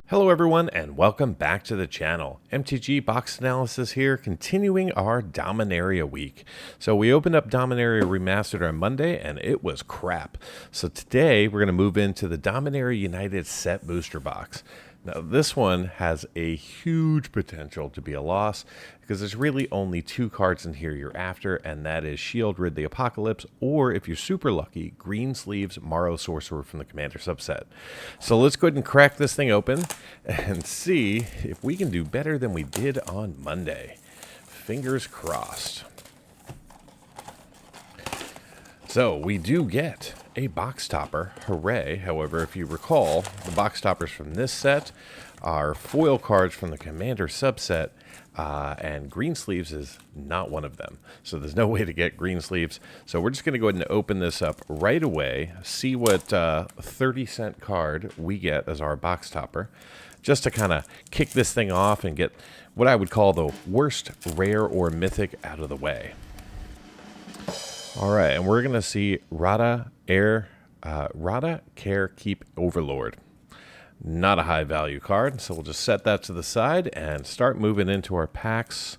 Hello everyone and welcome back to the channel. MTG Box Analysis here, continuing our Dominaria week. So we opened up Dominaria Remastered on Monday and it was crap. So today we're going to move into the Dominaria United set booster box. Now this one has a huge potential to be a loss because there's really only two cards in here you're after, and that is Shield Rid the Apocalypse, or if you're super lucky, Green Sleeves Morrow Sorcerer from the Commander subset. So let's go ahead and crack this thing open and see if we can do better than we did on Monday. Fingers crossed. So we do get a box topper, hooray. However, if you recall, the box toppers from this set are foil cards from the Commander subset, and Green Sleeves is not one of them. So there's no way to get Green Sleeves. So we're just going to go ahead and open this up right away, see what 30-cent card we get as our box topper, just to kind of kick this thing off and get what I would call the worst rare or mythic out of the way. All right, and we're going to see Rada Care Keep Overlord. Not a high value card, so we'll just set that to the side and start moving into our packs.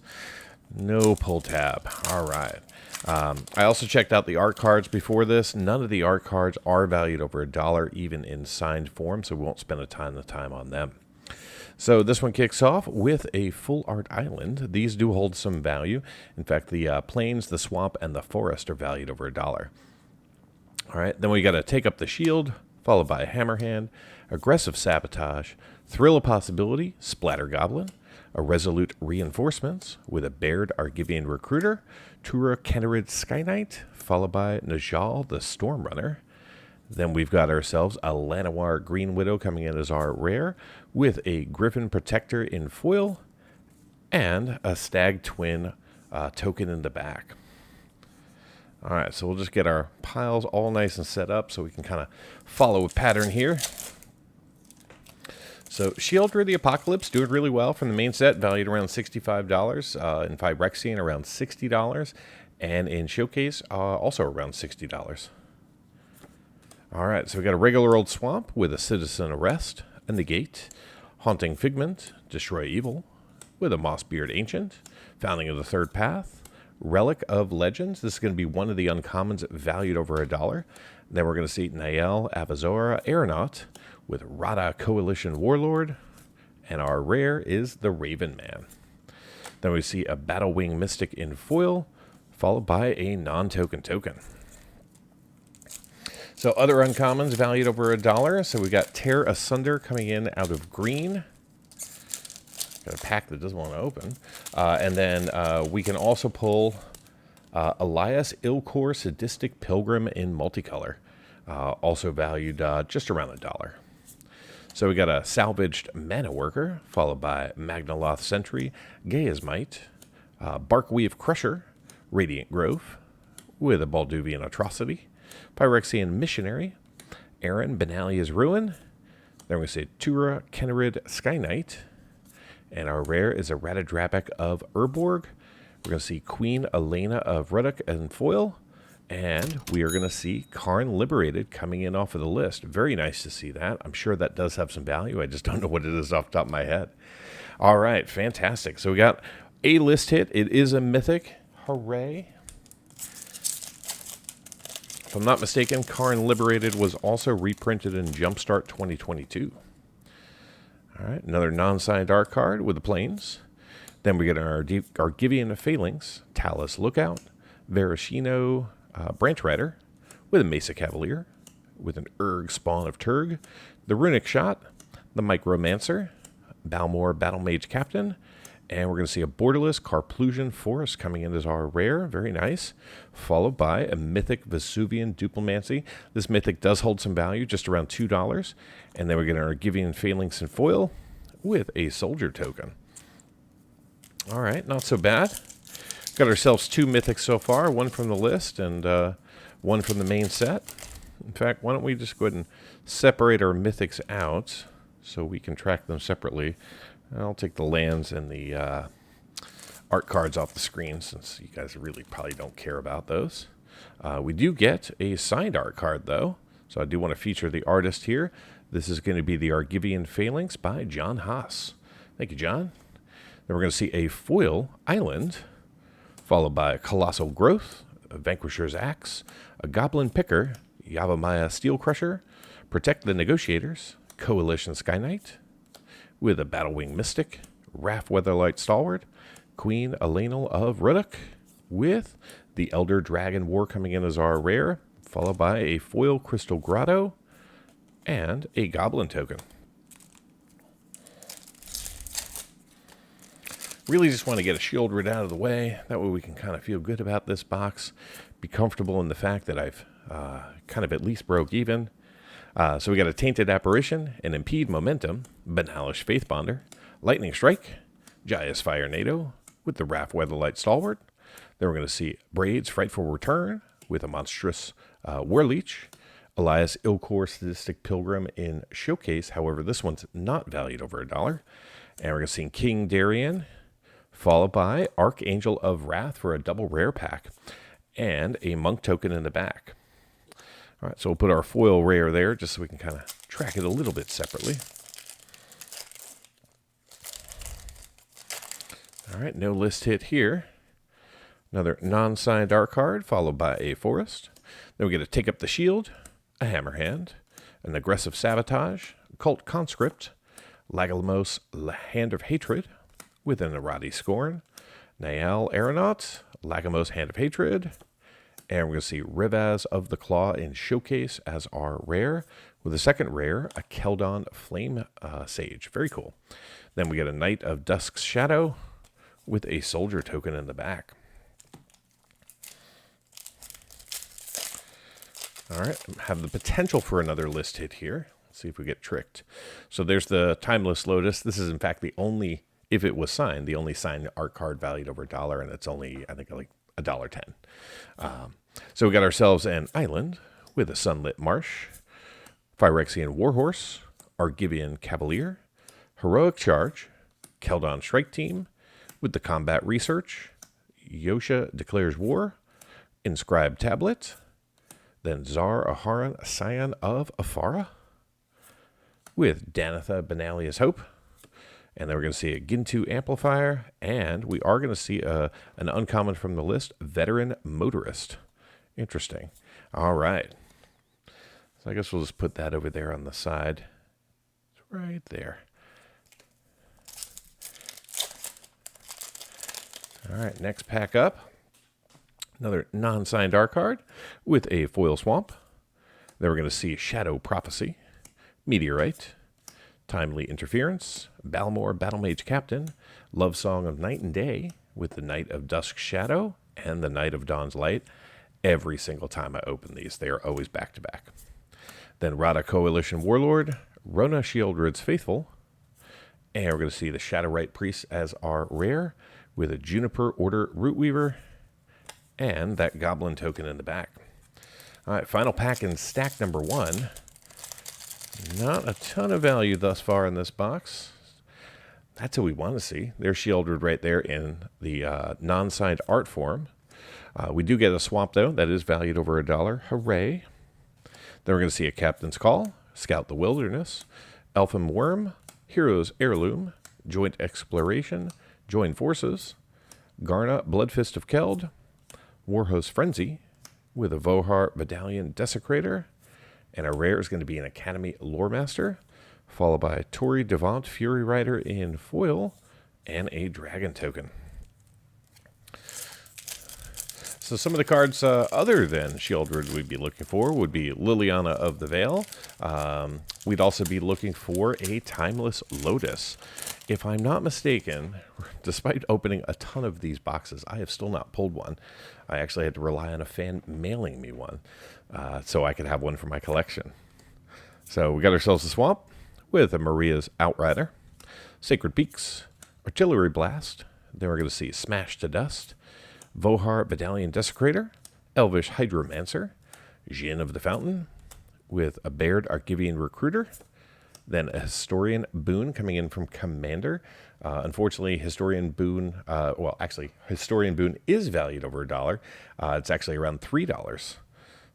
No pull tab. All right. I also checked out the art cards before this. None of the art cards are valued over $1, even in signed form, so we won't spend a ton of time on them. So this one kicks off with a full art island. These do hold some value. In fact, the plains, the swamp, and the forest are valued over $1. All right, then we got to take up the shield, followed by a hammerhand, aggressive sabotage, thrill of possibility, splatter goblin, a resolute reinforcements with a bared Argivian recruiter, Tura Kennerid Sky Knight, followed by Najal the Stormrunner. Then we've got ourselves a Llanowar Green Widow coming in as our rare, with a Griffin Protector in foil, and a Stag Twin token in the back. All right, so we'll just get our piles all nice and set up so we can kind of follow a pattern here. So Shield Rid the Apocalypse doing really well from the main set, valued around $65, in Phyrexian around $60, and in Showcase also around $60. All right, so we got a regular old swamp with a Citizen Arrest, a Negate, Haunting Figment, Destroy Evil, with a Mossbeard Ancient, Founding of the Third Path, Relic of Legends. This is going to be one of the uncommons valued over $1. Then we're going to see Nael Avazora Aeronaut with Rada Coalition Warlord, and our rare is the Raven Man. Then we see a Battlewing Mystic in foil, followed by a non-token token. So other uncommons valued over $1. So we got Tear Asunder coming in out of green. Got a pack that doesn't want to open. And then we can also pull Elias Ilkor Sadistic Pilgrim in multicolor. Also valued just around $1. So we got a Salvaged Mana Worker, followed by Magnaloth Sentry, Gaia's Might, Barkweave Crusher, Radiant Grove, with a Balduvian Atrocity, Phyrexian Missionary, Aaron Benalia's Ruin. Then we say Tura Kennerid Sky Knight. And our rare is a Ratadrapek of Urborg. We're going to see Queen Elena of Ruddock and foil. And we are going to see Karn Liberated coming in off of the list. Very nice to see that. I'm sure that does have some value. I just don't know what it is off the top of my head. All right, fantastic. So we got a list hit. It is a mythic. Hooray. If I'm not mistaken, Karn Liberated was also reprinted in Jumpstart 2022. All right, another non-signed art card with the plains. Then we get our Argivian Phalanx, Talus Lookout, Varashino Branch Rider, with a Mesa Cavalier, with an Urg Spawn of Turg, the Runic Shot, the Micromancer, Balmor Battlemage Captain, and we're going to see a Borderless Carplusian Forest coming in as our rare. Very nice. Followed by a Mythic Vesuvian Duplimancy. This Mythic does hold some value, just around $2. And then we're getting our Argivian Phalanx in foil with a Soldier token. All right, not so bad. Got ourselves two Mythics so far, one from the list and one from the main set. In fact, why don't we just go ahead and separate our Mythics out so we can track them separately. I'll take the lands and the art cards off the screen since you guys really probably don't care about those. We do get a signed art card, though, so I do want to feature the artist here. This is going to be the Argivian Phalanx by John Haas. Thank you, John. Then we're going to see a foil Island, followed by a Colossal Growth, a Vanquisher's Axe, a Goblin Picker, Yavimaya Steel Crusher, Protect the Negotiators, Coalition Sky Knight, with a Battlewing Mystic, Wrath Weatherlight Stalwart, Queen Elenil of Ruddock, with the Elder Dragon War coming in as our rare, followed by a foil Crystal Grotto, and a Goblin token. Really just want to get a shield rid out of the way. That way we can kind of feel good about this box. Be comfortable in the fact that I've kind of at least broke even. So we got a Tainted Apparition, an Impede Momentum, Banalish Faithbonder, Lightning Strike, Jaius Fire NATO with the Wrath Weatherlight Stalwart. Then we're going to see Braid's Frightful Return with a monstrous Warleech, Elias Ilkor Sadistic Pilgrim in Showcase. However, this one's not valued over $1. And we're going to see King Darien, followed by Archangel of Wrath for a double rare pack, and a Monk token in the back. All right, so we'll put our foil rare there just so we can kind of track it a little bit separately. All right, no list hit here. Another non-signed art card, followed by a Forest. Then we get to Take Up the Shield, a Hammerhand, an Aggressive Sabotage, Cult Conscript, Lagalamos Hand of Hatred, with an Rarity Scorn, Nael Aeronaut, Lagamos Hand of Hatred, and we're going to see Rivaz of the Claw in Showcase as our rare, with a second rare, a Keldon Flame Sage. Very cool. Then we get a Knight of Dusk's Shadow with a Soldier token in the back. All right, have the potential for another list hit here. Let's see if we get tricked. So there's the Timeless Lotus. This is, in fact, the only, if it was signed, the only signed art card valued over $1, and it's only, I think, like $1.10. So we got ourselves an Island with a Sunlit Marsh, Phyrexian Warhorse, Argivian Cavalier, Heroic Charge, Keldon Strike Team with the Combat Research, Yosha Declares War, Inscribed Tablet, then Zar Aharon, Scion of Afara, with Danitha Benalia's Hope. And then we're going to see a Gintu Amplifier, and we are going to see an uncommon from the list, Veteran Motorist. Interesting. All right. So I guess we'll just put that over there on the side. It's right there. All right, next pack up. Another non-signed art card with a foil Swamp. Then we're going to see Shadow Prophecy, Meteorite, Timely Interference, Balmor Battlemage Captain, Love Song of Night and Day with the Knight of Dusk's Shadow and the Knight of Dawn's Light. Every single time I open these, they are always back-to-back. Then Rada Coalition Warlord, Rona Shieldred's Faithful, and we're going to see the Shadowrite Priest as our rare with a Juniper Order Rootweaver and that Goblin token in the back. All right, final pack in stack number 1. Not a ton of value thus far in this box. That's what we want to see. There's Shieldred right there in the non-signed art form. We do get a Swamp, though. That is valued over $1. Hooray. Then we're going to see a Captain's Call, Scout the Wilderness, Elfin Worm, Hero's Heirloom, Joint Exploration, Join Forces, Garna Bloodfist of Keld, Warhost Frenzy, with a Vohar Medallion Desecrator, and our rare is going to be an Academy Loremaster, followed by a Tori Devant Fury Rider in foil, and a Dragon token. So some of the cards other than Shieldred we'd be looking for would be Liliana of the Veil. We'd also be looking for a Timeless Lotus. If I'm not mistaken, despite opening a ton of these boxes, I have still not pulled one. I actually had to rely on a fan mailing me one so I could have one for my collection. So we got ourselves a Swamp with a Maria's Outrider, Sacred Peaks, Artillery Blast. Then we're going to see Smash to Dust, Vohar Medallion Desecrator, Elvish Hydromancer, Jin of the Fountain, with a Baird Argivian Recruiter, then a Historian Boon coming in from Commander. Unfortunately, Historian Boon, Historian Boon is valued over $1. It's actually around $3.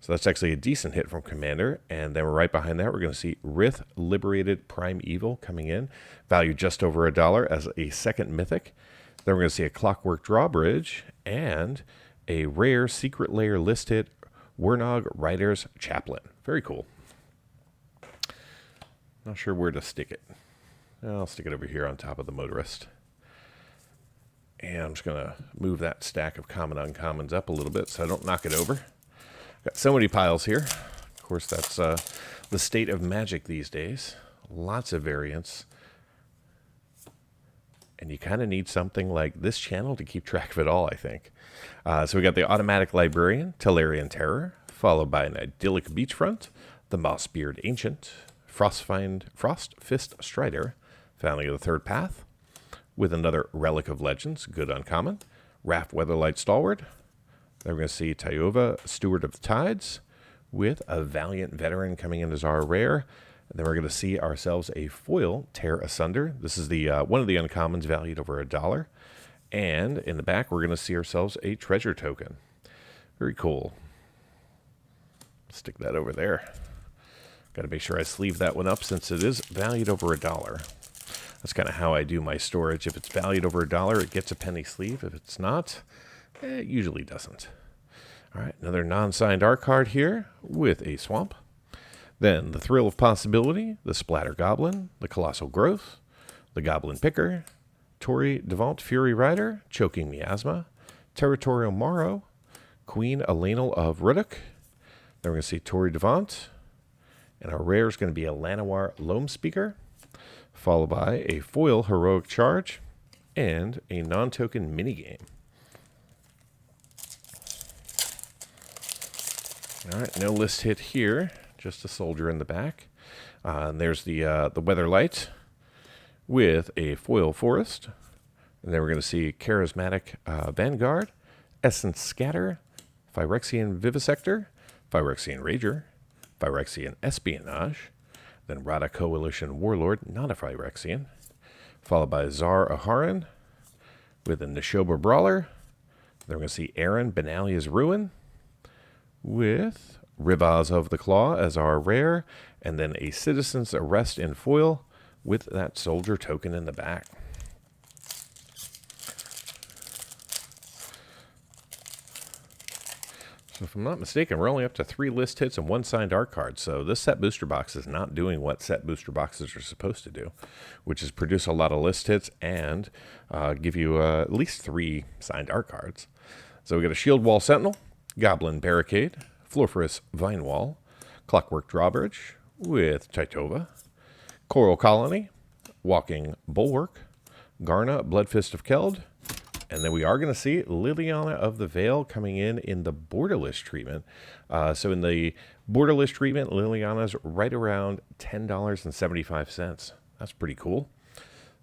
So that's actually a decent hit from Commander. And then right behind that, we're going to see Rith Liberated Prime Evil coming in, valued just over $1 as a second mythic. Then we're going to see a Clockwork Drawbridge and a rare Secret Lair list hit, Wernog Rider's Chaplain. Very cool. Not sure where to stick it. I'll stick it over here on top of the Motorist. And I'm just going to move that stack of common uncommons up a little bit so I don't knock it over. Got so many piles here. Of course, that's the state of Magic these days. Lots of variants. And you kind of need something like this channel to keep track of it all, I think. So we got the Automatic Librarian, Tellurian Terror, followed by an Idyllic Beachfront, the Mossbeard Ancient, Frost Fist Strider, Founding of the Third Path, with another Relic of Legends, good uncommon, Raft Weatherlight Stalwart. Then we're going to see Tayova, Steward of the Tides, with a Valiant Veteran coming in as our rare. And then we're going to see ourselves a foil Tear Asunder. This is the one of the uncommons valued over $1. And in the back, we're going to see ourselves a treasure token. Very cool. Stick that over there. Got to make sure I sleeve that one up since it is valued over $1. That's kind of how I do my storage. If it's valued over $1, it gets a penny sleeve. If it's not, it usually doesn't. All right, another non-signed art card here with a swamp. Then the Thrill of Possibility, the Splatter Goblin, the Colossal Growth, the Goblin Picker, Tori Devant Fury Rider, Choking Miasma, Territorial Morrow, Queen Elanel of Ruddock. Then we're going to see Tori Devant. And our rare is going to be a Llanowar Loam Speaker, followed by a foil Heroic Charge and a non-token minigame. All right, no list hit here, just a soldier in the back. And there's the Weatherlight with a foil Forest. And then we're going to see Charismatic Vanguard, Essence Scatter, Phyrexian Vivisector, Phyrexian Rager, Phyrexian Espionage, then Rada Coalition Warlord, not a Phyrexian, followed by Zar Aharon with a Neshoba Brawler. Then we're going to see Aaron Benalia's Ruin with Rivaz of the Claw as our rare, and then a Citizen's Arrest in foil with that soldier token in the back. So if I'm not mistaken, we're only up to 3 list hits and 1 signed art card. So this set booster box is not doing what set booster boxes are supposed to do, which is produce a lot of list hits and give you at least 3 signed art cards. So we got a Shield Wall Sentinel, Goblin Barricade, Florferous Vine Wall, Clockwork Drawbridge with Titova, Coral Colony, Walking Bulwark, Garna Bloodfist of Keld, and then we are going to see Liliana of the Veil coming in the borderless treatment. So in the borderless treatment, Liliana's right around $10.75. That's pretty cool.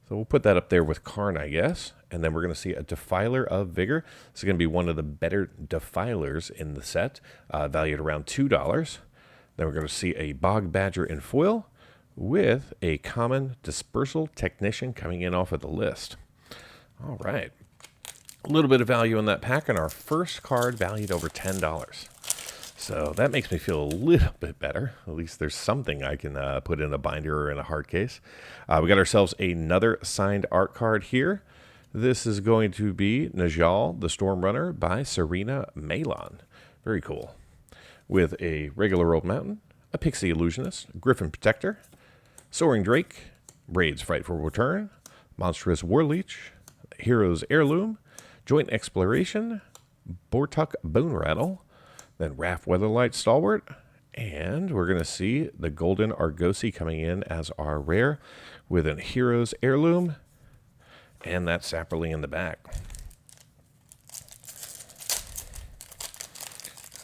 So we'll put that up there with Karn, I guess. And then we're going to see a Defiler of Vigor. This is going to be one of the better Defilers in the set, valued around $2. Then we're going to see a Bog Badger in foil with a common Dispersal Technician coming in off of the list. All right. A little bit of value in that pack, and our first card valued over $10. So that makes me feel a little bit better. At least there's something I can put in a binder or in a hard case. We got ourselves another signed art card here. This is going to be Najal, the Stormrunner by Serena Malon. Very cool. With a regular old mountain, a Pixie Illusionist, Griffin Protector, Soaring Drake, Raid's Frightful Return, Monstrous Warleech, Hero's Heirloom, Joint Exploration, Bortuk Bone Rattle, then Raft Weatherlight Stalwart, and we're going to see the Golden Argosy coming in as our rare with an Hero's Heirloom and that Sapperling in the back.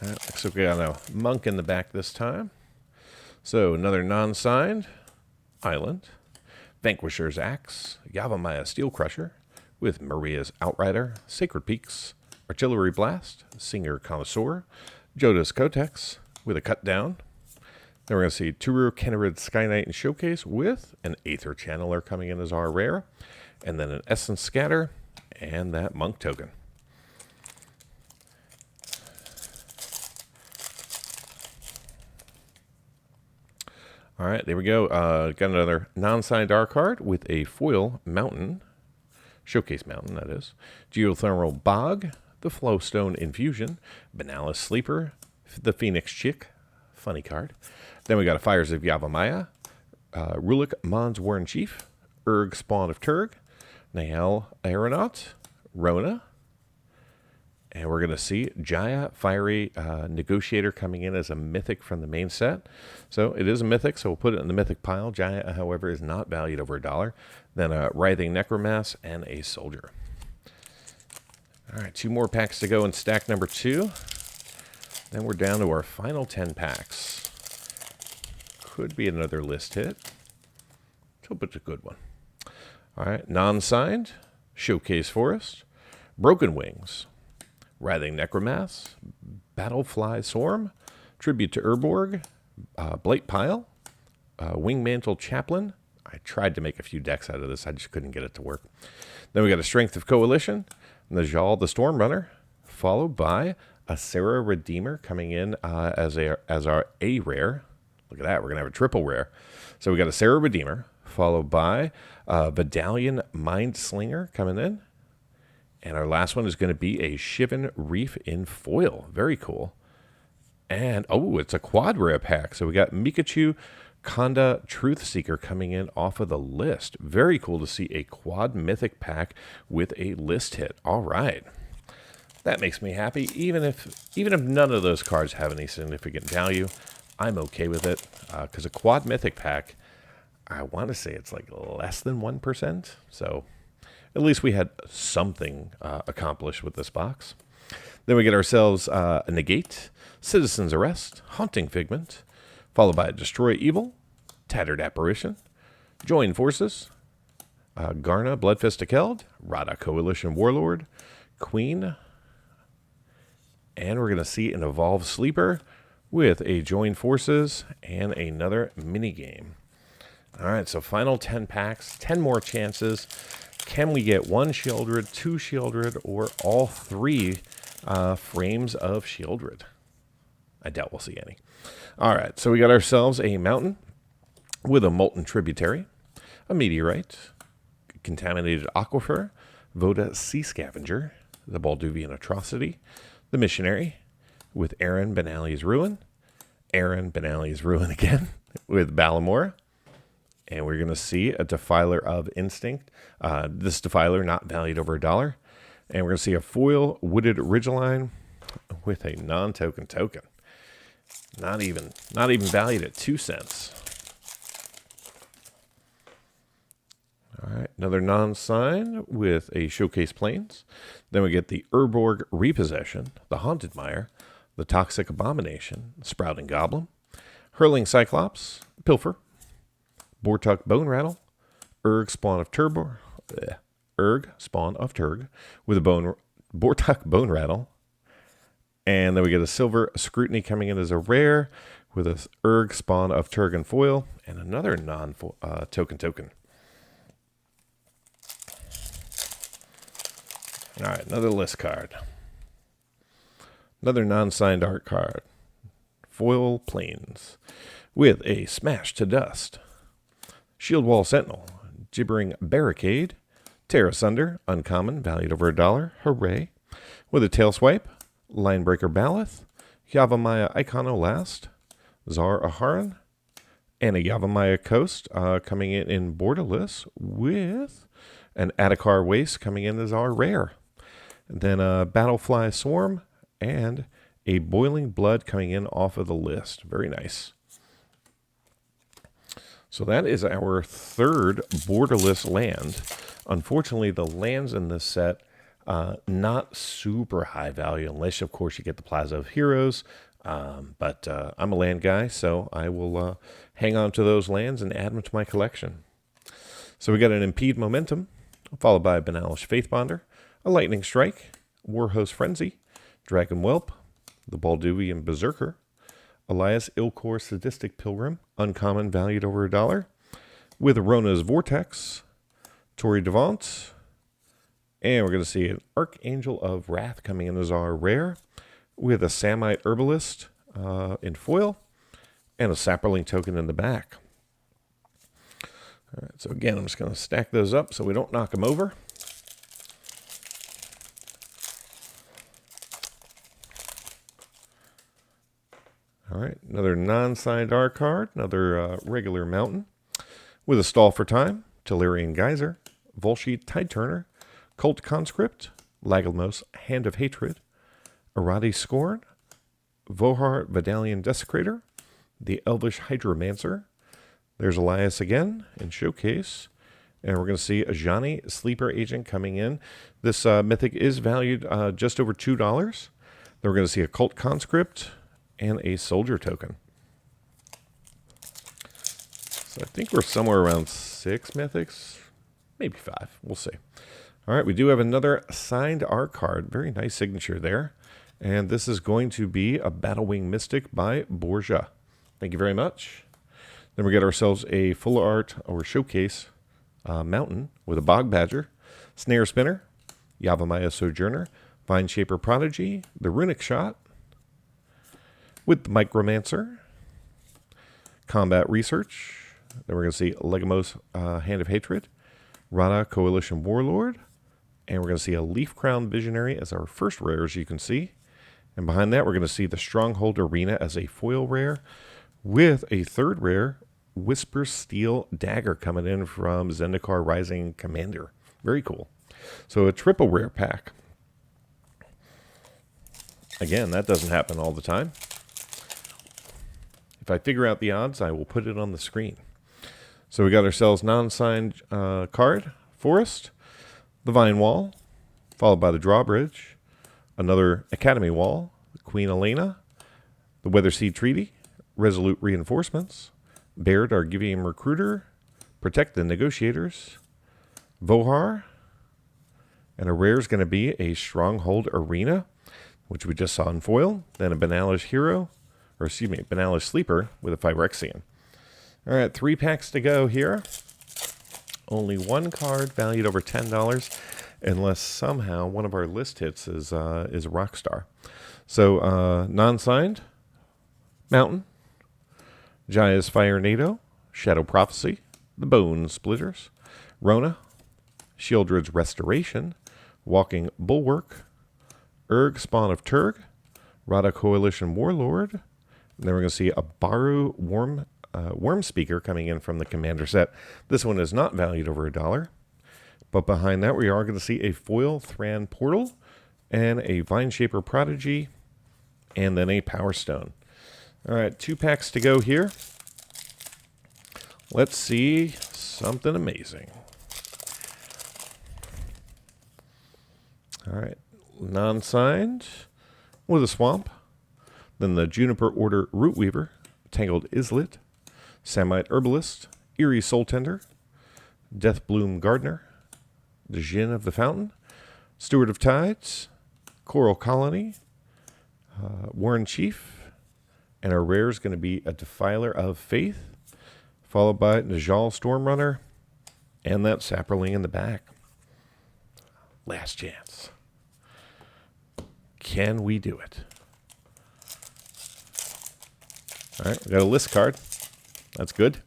Looks like we got a Monk in the back this time. So another non-signed Island, Vanquisher's Axe, Yavimaya Steel Crusher, with Maria's Outrider, Sacred Peaks, Artillery Blast, Singer Connoisseur, Jodas Kotex with a Cut Down. Then we're going to see Turu Kennerid Sky Knight and Showcase with an Aether Channeler coming in as our rare, and then an Essence Scatter and that Monk token. All right, there we go. Got another non-signed art card with a foil mountain, showcase mountain, that is. Geothermal Bog, the Flowstone Infusion, Benalis Sleeper, the Phoenix Chick, funny card. Then we got a Fires of Yavimaya, Rulik Mons Warren Chief, Urg Spawn of Turg, Nahel Aeronaut, Rona, and we're going to see Jaya Fiery Negotiator coming in as a mythic from the main set. So it is a mythic, so we'll put it in the mythic pile. Jaya, however, is not valued over $1. Then a Writhing Necromass and a Soldier. All right, 2 more packs to go in stack number 2. Then we're down to our final 10 packs. Could be another list hit. Hope it's a good one. All right, non-signed, Showcase Forest, Broken Wings, Writhing Necromass, Battlefly Swarm, Tribute to Urborg, Blight Pile, Wingmantle Chaplain. I tried to make a few decks out of this. I just couldn't get it to work. Then we got a Strength of Coalition, Najal the Stormrunner, followed by a Sarah Redeemer coming in as our A rare. Look at that. We're going to have a triple rare. So we got a Sarah Redeemer, followed by Vidalian Mindslinger coming in. And our last one is going to be a Shivan Reef in foil. Very cool. And, oh, it's a quad rare pack. So we got Mikachu Konda Truthseeker coming in off of the list. Very cool to see a quad mythic pack with a list hit. All right. That makes me happy. Even if none of those cards have any significant value, I'm okay with it. Because a quad mythic pack, I want to say it's like less than 1%. So at least we had something accomplished with this box. Then we get ourselves a Negate, Citizen's Arrest, Haunting Figment, followed by a Destroy Evil, Tattered Apparition, Join Forces, Garna, Bloodfist of Keld, Rada Coalition Warlord, Queen, and we're going to see an Evolve Sleeper with a Join Forces and another minigame. All right, so final 10 packs, 10 more chances. Can we get 1 Shieldred, 2 Shieldred, or all 3 frames of Shieldred? I doubt we'll see any. All right, so we got ourselves a Mountain with a Molten Tributary, a Meteorite, Contaminated Aquifer, Voda Sea Scavenger, the Balduvian Atrocity, the Missionary with Aaron Benali's Ruin, Aaron Benali's Ruin again with Balamora, and we're going to see a Defiler of Instinct. This Defiler not valued over $1. And we're going to see a foil Wooded Ridgeline with a non-token token. Not even valued at 2 cents. All right, another non-sign with a Showcase Plains. Then we get the Urborg Repossession, the Haunted Mire, the Toxic Abomination, Sprouting Goblin, Hurling Cyclops, Pilfer, Bortuk Bone Rattle, Urg Spawn of Turg with a Bortuk Bone Rattle. And then we get a Silver Scrutiny coming in as a rare with a Urg Spawn of Turg and foil and another non-token token. All right, another list card. Another non-signed art card. Foil Plains with a Smash to Dust, Shield Wall Sentinel, Gibbering Barricade, Terra Sunder, uncommon, valued over $1. Hooray. With a Tail Swipe, Linebreaker Baloth, Yavimaya Iconolast, Zar Aharon, and a Yavimaya Coast coming in borderless with an Adakar Waste coming in as our rare. And then a Battlefly Swarm and a Boiling Blood coming in off of the list. Very nice. So that is our third borderless land. Unfortunately, the lands in this set, not super high value, unless, of course, you get the Plaza of Heroes. But I'm a land guy, so I will hang on to those lands and add them to my collection. So we got an Impede Momentum, followed by a Benalish Faithbonder, a Lightning Strike, Warhost Frenzy, Dragon Whelp, the Balduvian Berserker, Elias Ilkor Sadistic Pilgrim, uncommon, valued over $1, with Rona's Vortex, Tori Devant, and we're going to see an Archangel of Wrath coming in as our rare, with a Samite Herbalist in foil, and a Sapperling token in the back. All right, so again, I'm just going to stack those up so we don't knock them over. All right, another non-signed R card, another regular Mountain with a Stall for Time, Tellurian Geyser, Volsheet Tide Turner, Cult Conscript, Lagomos Hand of Hatred, Rarity Scorn, Vohar Vidalian Desecrator, the Elvish Hydromancer. There's Elias again in Showcase. And we're going to see a Johnny Sleeper Agent coming in. This mythic is valued just over $2. Then we're going to see a Cult Conscript and a Soldier Token. So I think we're somewhere around 6 mythics, maybe 5. We'll see. All right, we do have another signed art card. Very nice signature there. And this is going to be a Battlewing Mystic by Borgia. Thank you very much. Then we get ourselves a full art or showcase Mountain with a Bog Badger, Snare Spinner, Yavimaya Sojourner, Vine Shaper Prodigy, the Runic Shot, with the Micromancer, Combat Research. Then we're going to see Legamos Hand of Hatred, Rada Coalition Warlord, and we're going to see a Leaf Crown Visionary as our first rare, as you can see. And behind that, we're going to see the Stronghold Arena as a foil rare, with a third rare, Whisper Steel Dagger coming in from Zendikar Rising Commander. Very cool. So a triple rare pack. Again, that doesn't happen all the time. If I figure out the odds, I will put it on the screen. So we got ourselves non-signed card, Forest, the Vine Wall, followed by the Drawbridge, another Academy Wall, Queen Elena, the Weatherseed Treaty, Resolute Reinforcements, Baird Argivian Recruiter, Protect the Negotiators, Vohar, and a rare is going to be a Stronghold Arena, which we just saw in foil, then a Banalish Hero, or excuse me, Banalish Sleeper with a Phyrexian. All right, 3 packs to go here. Only one card valued over $10, unless somehow one of our list hits is a Rockstar. So non-signed, Mountain, Jaya's Fire NATO, Shadow Prophecy, the Bone Splitters, Rona, Shieldred's Restoration, Walking Bulwark, Urg Spawn of Turg, Rada Coalition Warlord, and then we're going to see a Baru Worm Speaker coming in from the Commander set. This one is not valued over $1, but behind that we are going to see a foil Thran Portal and a Vine Shaper Prodigy, and then a Power Stone. All right, 2 packs to go here. Let's see something amazing. All right, non-signed with a Swamp. Then the Juniper Order Rootweaver, Tangled Islet, Samite Herbalist, Eerie Soul Tender, Deathbloom Gardener, the Djinn of the Fountain, Steward of Tides, Coral Colony, Warren Chief, and our rare is going to be a Defiler of Faith, followed by Najal Stormrunner, and that Saproling in the back. Last chance. Can we do it? All right, we got a list card. That's good.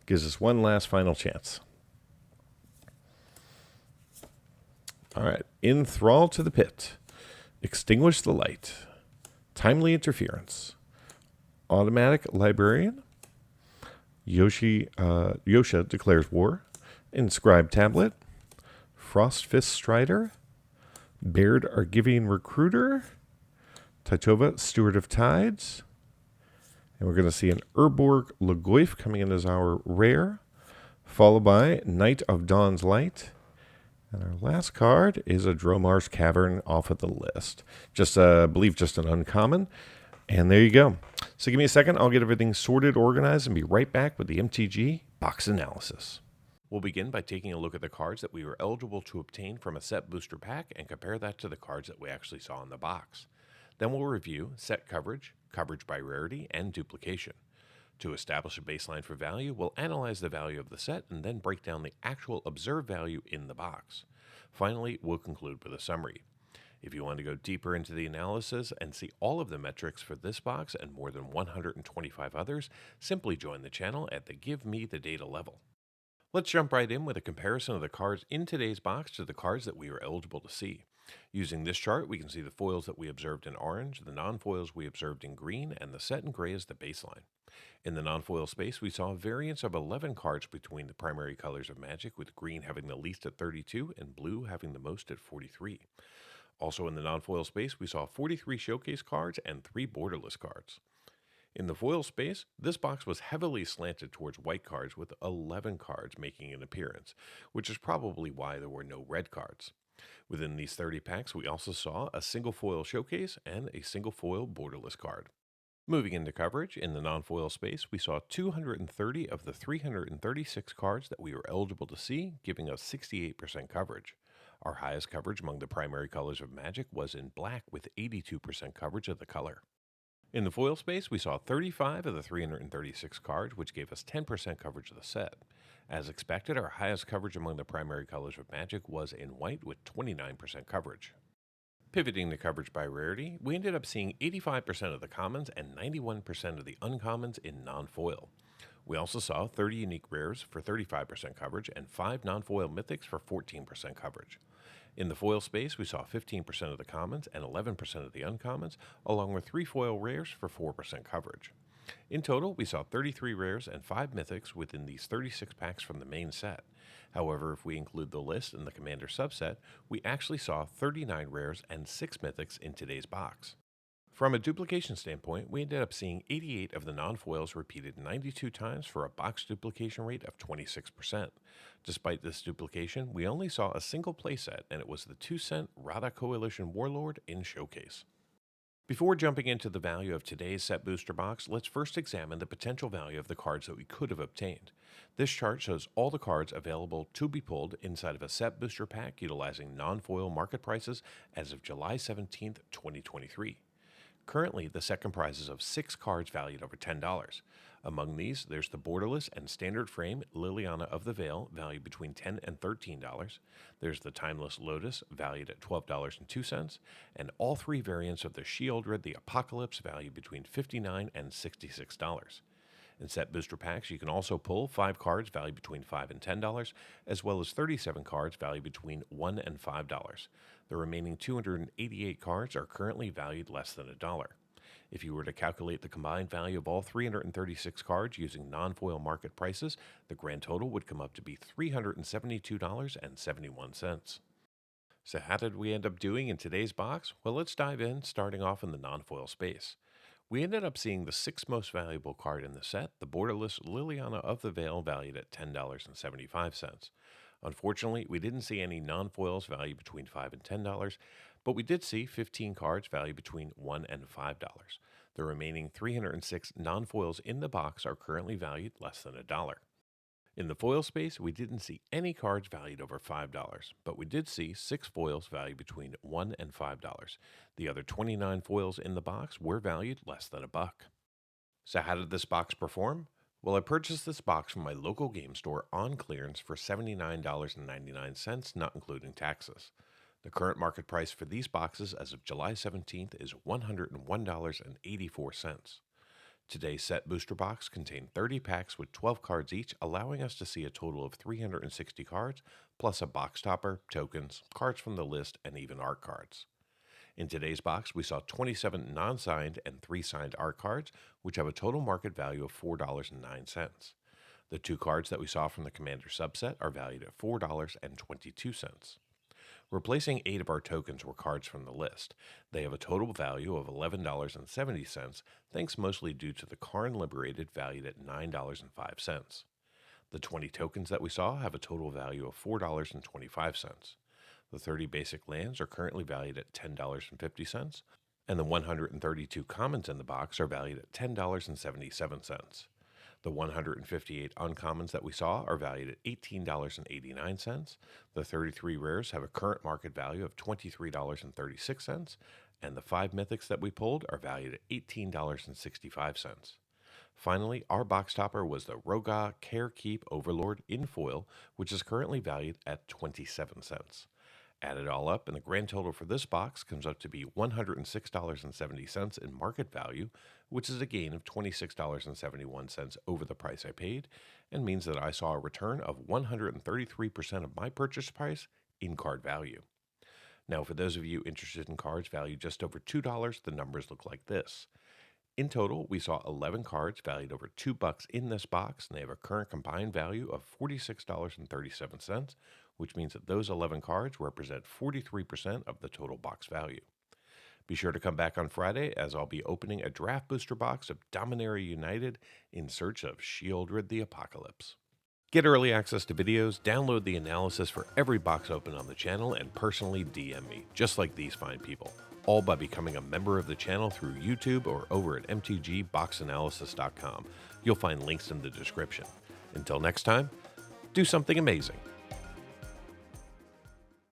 Gives us one last final chance. All right, Enthrall to the Pit, Extinguish the Light, Timely Interference, Automatic Librarian, Yosha Declares War, Inscribed Tablet, Frostfist Strider, Baird Argivian Recruiter, Titova Steward of Tides, and we're going to see an Urborg Lagoif coming in as our rare, followed by Knight of Dawn's Light. And our last card is a Dromar's Cavern off of the list. Just, I believe, just an uncommon. And there you go. So give me a second. I'll get everything sorted, organized, and be right back with the MTG box analysis. We'll begin by taking a look at the cards that we were eligible to obtain from a set booster pack and compare that to the cards that we actually saw in the box. Then we'll review set coverage, coverage by rarity, and duplication. To establish a baseline for value, we'll analyze the value of the set and then break down the actual observed value in the box. Finally, we'll conclude with a summary. If you want to go deeper into the analysis and see all of the metrics for this box and more than 125 others, simply join the channel at the Give Me the Data level. Let's jump right in with a comparison of the cards in today's box to the cards that we were eligible to see. Using this chart, we can see the foils that we observed in orange, the non-foils we observed in green, and the set in gray as the baseline. In the non-foil space, we saw a variance of 11 cards between the primary colors of Magic, with green having the least at 32 and blue having the most at 43. Also in the non-foil space, we saw 43 showcase cards and 3 borderless cards. In the foil space, this box was heavily slanted towards white cards, with 11 cards making an appearance, which is probably why there were no red cards. Within these 30 packs, we also saw a single foil showcase and a single foil borderless card. Moving into coverage, in the non-foil space, we saw 230 of the 336 cards that we were eligible to see, giving us 68% coverage. Our highest coverage among the primary colors of Magic was in black, with 82% coverage of the color. In the foil space, we saw 35 of the 336 cards, which gave us 10% coverage of the set. As expected, our highest coverage among the primary colors of Magic was in white, with 29% coverage. Pivoting to coverage by rarity, we ended up seeing 85% of the commons and 91% of the uncommons in non-foil. We also saw 30 unique rares for 35% coverage and 5 non-foil mythics for 14% coverage. In the foil space, we saw 15% of the commons and 11% of the uncommons, along with 3 foil rares for 4% coverage. In total, we saw 33 rares and 5 mythics within these 36 packs from the main set. However, if we include the list and the commander subset, we actually saw 39 rares and 6 mythics in today's box. From a duplication standpoint, we ended up seeing 88 of the non-foils repeated 92 times for a box duplication rate of 26%. Despite this duplication, we only saw a single playset, and it was the 2-cent Rada Coalition Warlord in Showcase. Before jumping into the value of today's set booster box, let's first examine the potential value of the cards that we could have obtained. This chart shows all the cards available to be pulled inside of a set booster pack utilizing non-foil market prices as of July 17th, 2023. Currently, the set comprises of 6 cards valued over $10. Among these, there's the borderless and standard frame Liliana of the Veil, valued between $10 and $13. There's the timeless Lotus, valued at $12.02, and all 3 variants of the Sheoldred the Apocalypse, valued between $59 and $66. In set booster packs, you can also pull 5 cards valued between $5 and $10, as well as 37 cards valued between $1 and $5. The remaining 288 cards are currently valued less than $1. If you were to calculate the combined value of all 336 cards using non-foil market prices, the grand total would come up to be $372.71. So how did we end up doing in today's box? Well, let's dive in, starting off in the non-foil space. We ended up seeing the 6th most valuable card in the set, the borderless Liliana of the Veil, valued at $10.75. Unfortunately, we didn't see any non-foils valued between $5 and $10, but we did see 15 cards valued between $1 and $5. The remaining 306 non-foils in the box are currently valued less than $1. In the foil space, we didn't see any cards valued over $5, but we did see 6 foils valued between $1 and $5. The other 29 foils in the box were valued less than $1. So how did this box perform? Well, I purchased this box from my local game store on clearance for $79.99, not including taxes. The current market price for these boxes as of July 17th is $101.84. Today's set booster box contained 30 packs with 12 cards each, allowing us to see a total of 360 cards, plus a box topper, tokens, cards from the list, and even art cards. In today's box, we saw 27 non-signed and 3 signed art cards, which have a total market value of $4.09. The 2 cards that we saw from the Commander subset are valued at $4.22. Replacing 8 of our tokens were cards from the list. They have a total value of $11.70, thanks mostly due to the Karn Liberated, valued at $9.05. The 20 tokens that we saw have a total value of $4.25. The 30 basic lands are currently valued at $10.50, and the 132 commons in the box are valued at $10.77. The 158 uncommons that we saw are valued at $18.89. The 33 rares have a current market value of $23.36, and the 5 mythics that we pulled are valued at $18.65. Finally, our box topper was the Roga Carekeep Overlord in foil, which is currently valued at 27 cents. Add it all up, and the grand total for this box comes up to be $106.70 in market value, which is a gain of $26.71 over the price I paid, and means that I saw a return of 133% of my purchase price in card value. Now, for those of you interested in cards valued just over $2, the numbers look like this. In total, we saw 11 cards valued over $2 in this box, and they have a current combined value of $46.37, which means that those 11 cards represent 43% of the total box value. Be sure to come back on Friday, as I'll be opening a draft booster box of Dominaria United in search of Shieldred the Apocalypse. Get early access to videos, download the analysis for every box open on the channel, and personally DM me, just like these fine people, all by becoming a member of the channel through YouTube or over at mtgboxanalysis.com. You'll find links in the description. Until next time, do something amazing.